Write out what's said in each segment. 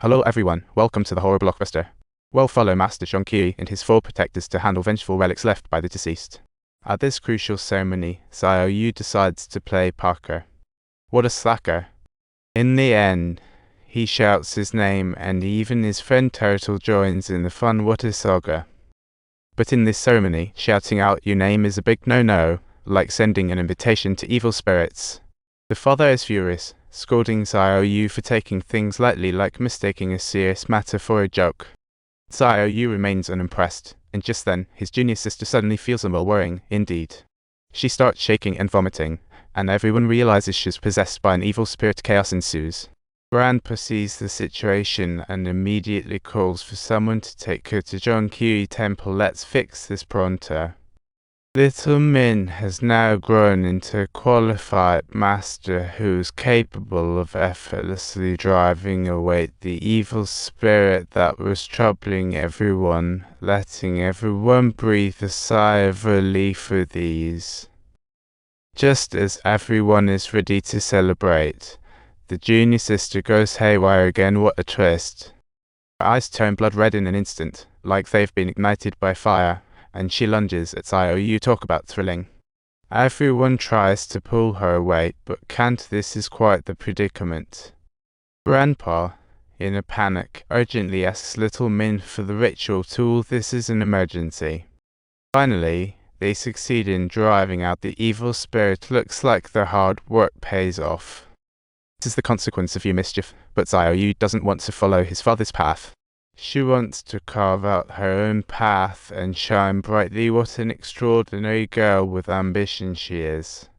Hello everyone, welcome to the horror blockbuster. We'll follow Master Zhongkui and his 4 protectors to handle vengeful relics left by the deceased. At this crucial ceremony, Xiao decides to play Parker. What a slacker. In the end, he shouts his name and even his friend Turtle joins in the fun water saga. But in this ceremony, shouting out your name is a big no-no, like sending an invitation to evil spirits. The father is furious, scolding Xiao for taking things lightly, like mistaking a serious matter for a joke. Xiao remains unimpressed, and just then, his junior sister suddenly feels a little worrying, indeed. She starts shaking and vomiting, and everyone realizes she's possessed by an evil spirit. Chaos ensues. Brand perceives the situation and immediately calls for someone to take her to Zhongkui Temple. Let's fix this pronto. Little Min has now grown into a qualified master who's capable of effortlessly driving away the evil spirit that was troubling everyone, letting everyone breathe a sigh of relief with ease. Just as everyone is ready to celebrate, the junior sister goes haywire again. What a twist. Her eyes turn blood red in an instant, like they've been ignited by fire, and she lunges at Xiao. Talk about thrilling. Everyone tries to pull her away, but can't. This is quite the predicament. Grandpa, in a panic, urgently asks Little Min for the ritual tool. This is an emergency. Finally, they succeed in driving out the evil spirit. Looks like their hard work pays off. This is the consequence of your mischief, but Xiao doesn't want to follow his father's path. She wants to carve out her own path and shine brightly. What an extraordinary girl with ambition she is.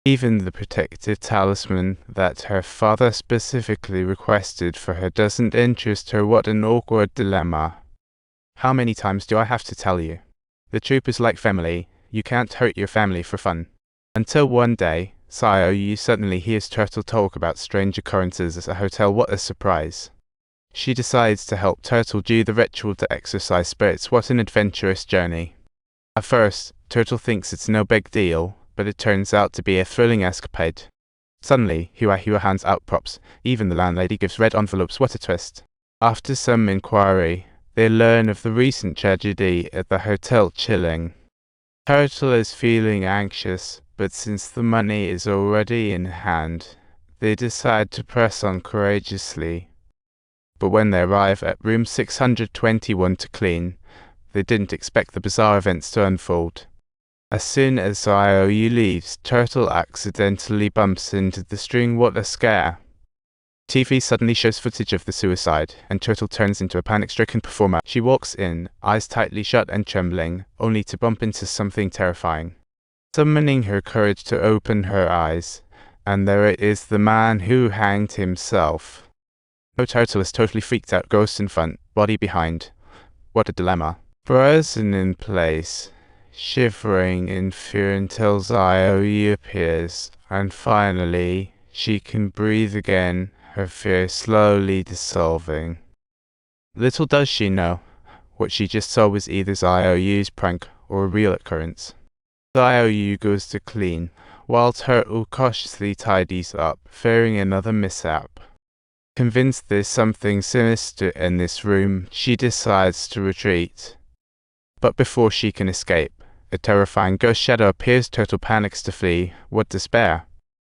Even the protective talisman that her father specifically requested for her doesn't interest her. What an awkward dilemma. How many times do I have to tell you? The troop is like family. You can't hurt your family for fun. Until one day, Xiao suddenly hears Turtle talk about strange occurrences at a hotel. What a surprise. She decides to help Turtle do the ritual to exorcise spirits. What an adventurous journey. At first, Turtle thinks it's no big deal, but it turns out to be a thrilling escapade. Suddenly, Hua hands out props. Even the landlady gives red envelopes. What a twist. After some inquiry, they learn of the recent tragedy at the hotel. Chilling. Turtle is feeling anxious, but since the money is already in hand, they decide to press on courageously. But when they arrive at room 621 to clean, they didn't expect the bizarre events to unfold. As soon as Xiao leaves, Turtle accidentally bumps into the string. What a scare. TV suddenly shows footage of the suicide, and Turtle turns into a panic-stricken performer. She walks in, eyes tightly shut and trembling, only to bump into something terrifying. Summoning her courage to open her eyes, and there it is, the man who hanged himself. Turtle is totally freaked out, ghost in front, body behind. What a dilemma. Frozen in place, shivering in fear until Xiao appears, and finally, she can breathe again, her fear slowly dissolving. Little does she know, what she just saw was either Xiao's prank or a real occurrence. Xiao goes to clean, while Turtle cautiously tidies up, fearing another mishap. Convinced there's something sinister in this room, she decides to retreat. But before she can escape, a terrifying ghost shadow appears. Turtle panics to flee. What despair.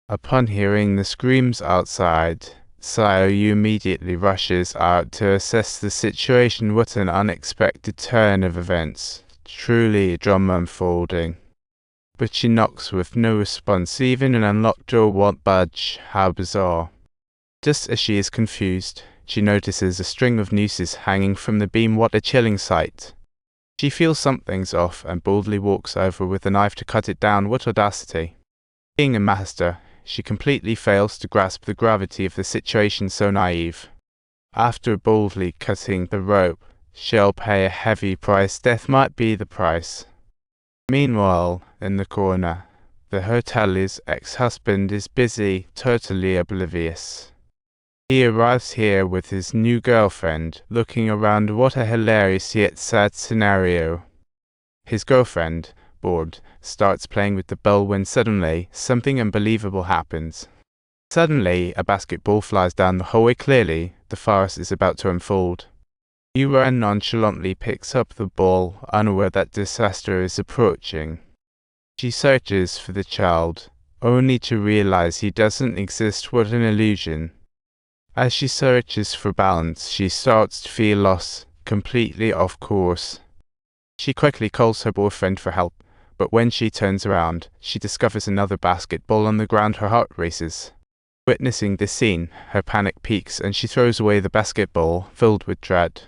Upon hearing the screams outside, Xiao immediately rushes out to assess the situation. What an unexpected turn of events. Truly a drama unfolding. But she knocks with no response. Even an unlocked door won't budge. How bizarre. Just as she is confused, she notices a string of nooses hanging from the beam. What a chilling sight. She feels something's off and boldly walks over with a knife to cut it down. What audacity. Being a master, she completely fails to grasp the gravity of the situation. So naive. After boldly cutting the rope, she'll pay a heavy price. Death might be the price. Meanwhile, in the corner, the hotelier's ex-husband is busy, totally oblivious. He arrives here with his new girlfriend, looking around. What a hilarious yet sad scenario. His girlfriend, bored, starts playing with the bell when suddenly, something unbelievable happens. Suddenly, a basketball flies down the hallway. Clearly, the farce is about to unfold. Yura nonchalantly picks up the ball, unaware that disaster is approaching. She searches for the child, only to realize he doesn't exist. What an illusion. As she searches for balance, she starts to feel lost, completely off course. She quickly calls her boyfriend for help, but when she turns around, she discovers another basketball on the ground. Her heart races. Witnessing this scene, her panic peaks and she throws away the basketball, filled with dread.